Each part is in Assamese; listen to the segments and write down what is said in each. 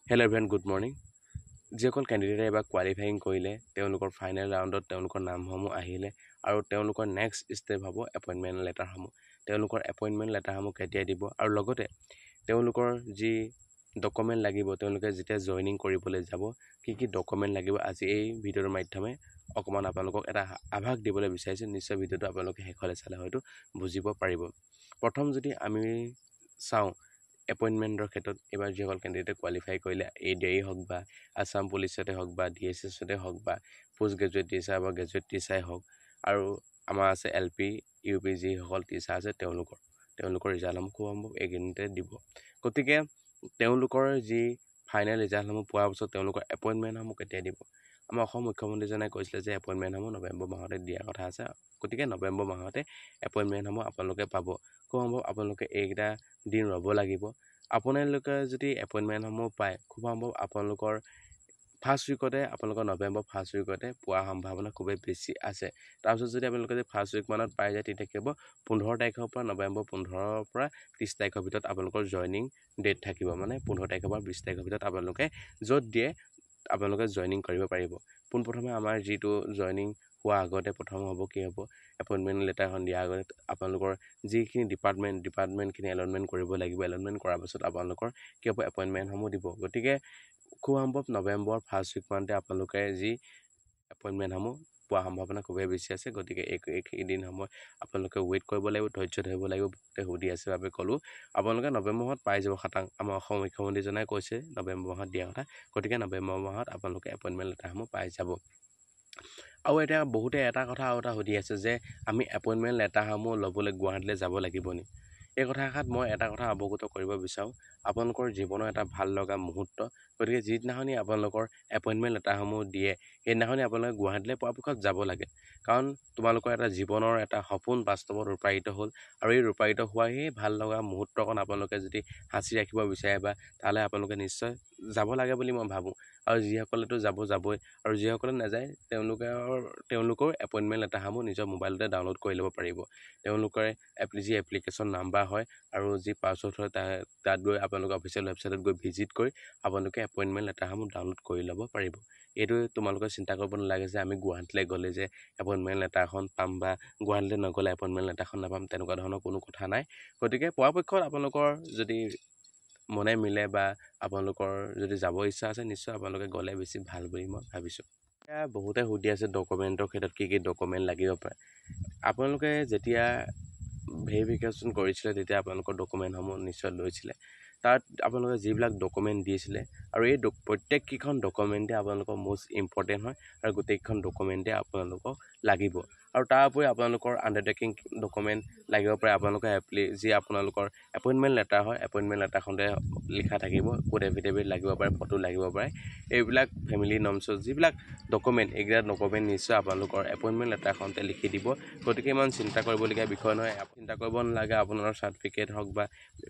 Hello everyone, good morning. যিসকল কেণ্ডিডেটে এবাৰ কোৱালিফাইং কৰিলে তেওঁলোকৰ ফাইনেল ৰাউণ্ডত তেওঁলোকৰ নামসমূহ আহিলে আৰু তেওঁলোকৰ নেক্সট ষ্টেপ হ'ব এপইণ্টমেণ্ট লেটাৰসমূহ তেওঁলোকৰ এপইণ্টমেণ্ট লেটাৰসমূহ কেতিয়া দিব আৰু লগতে তেওঁলোকৰ যি ডকুমেণ্ট লাগিব তেওঁলোকে যেতিয়া জইনিং কৰিবলৈ যাব কি ডকুমেণ্ট লাগিব আজি এই ভিডিঅ'ৰ মাধ্যমে অকণমান আপোনালোকক এটা আভাস দিবলৈ বিচাৰিছোঁ নিশ্চয় ভিডিঅ'টো আপোনালোকে শেষলৈ চালে হয়তো বুজিব পাৰিব প্ৰথম যদি আমি চাওঁ এপইণ্টমেণ্টৰ ক্ষেত্ৰত এবাৰ যিসকল কেণ্ডিডেটে কোৱালিফাই কৰিলে এডিআই হওক বা আছাম পুলিচতে হওক বা ডিএছএছতে হওক বা পোষ্ট গ্ৰেজুৱেট টিচাৰ বা গ্ৰেজুৱেট টিচাৰে হওক আৰু আমাৰ আছে LP UP যিসকল টিচাৰ আছে তেওঁলোকৰ ৰিজাল্টসমূহ খুব সম্ভৱ এইকেইদিনতে দিব গতিকে তেওঁলোকৰ যি ফাইনেল ৰিজাল্টসমূহ পোৱাৰ পিছত তেওঁলোকৰ এপইণ্টমেণ্টসমূহ কেতিয়া দিব আমাৰ অসম মুখ্যমন্ত্ৰীজনে কৈছিলে যে এপইণ্টমেণ্টসমূহ নৱেম্বৰ মাহতে দিয়াৰ কথা আছে গতিকে নৱেম্বৰ মাহতে এপইণ্টমেণ্টসমূহ আপোনালোকে পাব খুব সম্ভৱ আপোনালোকে এইকেইটা দিন ৰ'ব লাগিব আপোনালোকে যদি এপইণ্টমেণ্টসমূহ পায় খুব সম্ভৱ আপোনালোকৰ ফাৰ্ষ্ট উইকতে আপোনালোকৰ নৱেম্বৰ ফাৰ্ষ্ট উইকতে পোৱাৰ সম্ভাৱনা খুবেই বেছি আছে তাৰপিছত যদি আপোনালোকে যদি ফাৰ্ষ্ট উইক মানত পাই যায় তেতিয়া কেৱল 15 তাৰিখৰ পৰা নৱেম্বৰ 15ৰ পৰা 30 তাৰিখৰ ভিতৰত আপোনালোকৰ জইনিং ডেট থাকিব মানে 15 তাৰিখৰ পৰা 20 তাৰিখৰ ভিতৰত আপোনালোকে য'ত দিয়ে আপোনালোকে জইনিং কৰিব পাৰিব পোনপ্ৰথমে আমাৰ যিটো জইনিং হোৱা আগতে প্ৰথম হ'ব কি হ'ব এপইণ্টমেণ্ট লেটাৰখন দিয়াৰ আগতে আপোনালোকৰ যিখিনি ডিপাৰ্টমেণ্টখিনি এলটমেণ্ট কৰিব লাগিব এলটমেণ্ট কৰাৰ পাছত আপোনালোকৰ কি হ'ব এপইণ্টমেণ্টসমূহ দিব গতিকে খুব সম্ভৱ নৱেম্বৰ ফাৰ্ষ্ট উইক মানতে আপোনালোকে যি এপইণ্টমেণ্টসমূহ পোৱাৰ সম্ভাৱনা খুবেই বেছি আছে গতিকে এইকেইদিন সময় আপোনালোকে ৱেইট কৰিব লাগিব ধৈৰ্য ধৰিব লাগিব বহুতে সুধি আছে বাবে ক'লোঁ আপোনালোকে নৱেম্বৰ মাহত পাই যাব খাটাং আমাৰ অসম মুখ্যমন্ত্ৰীজনে কৈছে নৱেম্বৰ মাহত দিয়া কথা গতিকে নৱেম্বৰ মাহত আপোনালোকে এপইণ্টমেণ্ট লেটাৰসমূহ পাই যাব আৰু এতিয়া বহুতে এটা কথা আৰু এটা সুধি আছে যে আমি এপইণ্টমেণ্ট লেটাৰসমূহ ল'বলৈ গুৱাহাটীলৈ যাব লাগিব নি এই কথাষাৰত মই এটা কথা অৱগত কৰিব বিচাৰোঁ আপোনালোকৰ জীৱনৰ এটা ভাল লগা মুহূৰ্ত গতিকে যিদিনাখনি আপোনালোকৰ এপইণ্টমেণ্ট লেটাৰসমূহ দিয়ে সেইদিনাখনি আপোনালোকে গুৱাহাটীলৈ পৰাপক্ষত যাব লাগে কাৰণ তোমালোকৰ এটা জীৱনৰ এটা সপোন বাস্তৱত ৰূপায়িত হ'ল আৰু এই ৰূপায়িত হোৱা সেই ভাল লগা মুহূৰ্তকণ আপোনালোকে যদি সাঁচি ৰাখিব বিচাৰে বা তালৈ আপোনালোকে নিশ্চয় যাব লাগে বুলি মই ভাবোঁ আৰু যিসকলেতো যাবই আৰু যিসকলে নাযায় তেওঁলোকৰ এপইণ্টমেণ্ট লেটাৰসমূহ নিজৰ মোবাইলতে ডাউনলোড কৰি ল'ব পাৰিব তেওঁলোকে যি এপ্লিকেশ্যন নাম্বাৰ হয় আৰু যি পাছৱৰ্ড হয় তাত গৈ আপোনালোকে অফিচিয়েল ৱেবছাইটত গৈ ভিজিট কৰি আপোনালোকে এপইণ্টমেণ্ট লেটাৰসমূহ ডাউনলোড কৰি ল'ব পাৰিব এইটো তোমালোকে চিন্তা কৰিব নালাগে যে আমি গুৱাহাটীলৈ গ'লে যে এপইণ্টমেণ্ট লেটাৰখন পাম বা গুৱাহাটীলৈ নগ'লে এপইণ্টমেণ্ট লেটাৰখন নাপাম তেনেকুৱা ধৰণৰ কোনো কথা নাই গতিকে পৰাপক্ষত আপোনালোকৰ যদি মনে মিলে বা আপোনালোকৰ যদি যাব ইচ্ছা আছে নিশ্চয় আপোনালোকে গ'লে বেছি ভাল বুলি মই ভাবিছোঁ এতিয়া বহুতে সুধি আছে ডকুমেণ্টৰ ক্ষেত্ৰত কি ডকুমেণ্ট লাগিব পাৰে আপোনালোকে যেতিয়া ভেৰিফিকেশ্যন কৰিছিলে তেতিয়া আপোনালোকৰ ডকুমেণ্টসমূহ নিশ্চয় লৈছিলে তাত আপোনালোকে যিবিলাক ডকুমেণ্ট দিছিলে আৰু এই প্ৰত্যেককেইখন ডকুমেণ্টে আপোনালোকৰ মষ্ট ইম্পৰ্টেণ্ট হয় আৰু গোটেইকেইখন ডকুমেণ্টে আপোনালোকক লাগিব আৰু তাৰ উপৰি আপোনালোকৰ আণ্ডাৰটেকিং ডকুমেণ্ট লাগিব পাৰে আপোনালোকৰ যি আপোনালোকৰ এপইণ্টমেণ্ট লেটাৰ হয় এপইণ্টমেণ্ট লেটাৰখনতে লিখা থাকিব ক'ড এফিডেভিট লাগিব পাৰে ফটো লাগিব পাৰে এইবিলাক ফেমিলি নমছৰ যিবিলাক ডকুমেণ্ট এইকেইটা ডকুমেণ্ট নিশ্চয় আপোনালোকৰ এপইণ্টমেণ্ট লেটাৰখনতে লিখি দিব গতিকে ইমান চিন্তা কৰিবলগীয়া বিষয় নহয় চিন্তা কৰিব নালাগে আপোনাৰ চাৰ্টিফিকেট হওক বা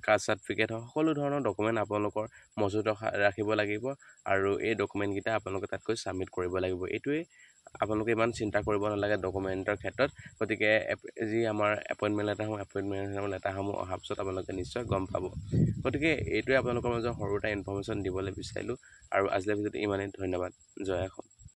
কাষ্ট চাৰ্টিফিকেট হওক সকলো ধৰণৰ ডকুমেণ্ট আপোনালোকৰ মজুত ৰাখিব লাগিব আৰু এই ডকুমেণ্টকেইটা আপোনালোকে তাতকৈ ছাবমিট কৰিব লাগিব এইটোৱে আপোনালোকে ইমান চিন্তা কৰিব নালাগে ডকুমেণ্টৰ ক্ষেত্ৰত গতিকে যি আমাৰ এপইণ্টমেণ্ট লেটাৰসমূহ অহাৰ পিছত আপোনালোকে নিশ্চয় গম পাব গতিকে এইটোৱে আপোনালোকৰ মাজত সৰু এটা ইনফৰ্মেশ্যন দিবলৈ বিচাৰিলোঁ আৰু আজিলৈ ভিডিঅ'টো ইমানেই ধন্যবাদ জয় অসম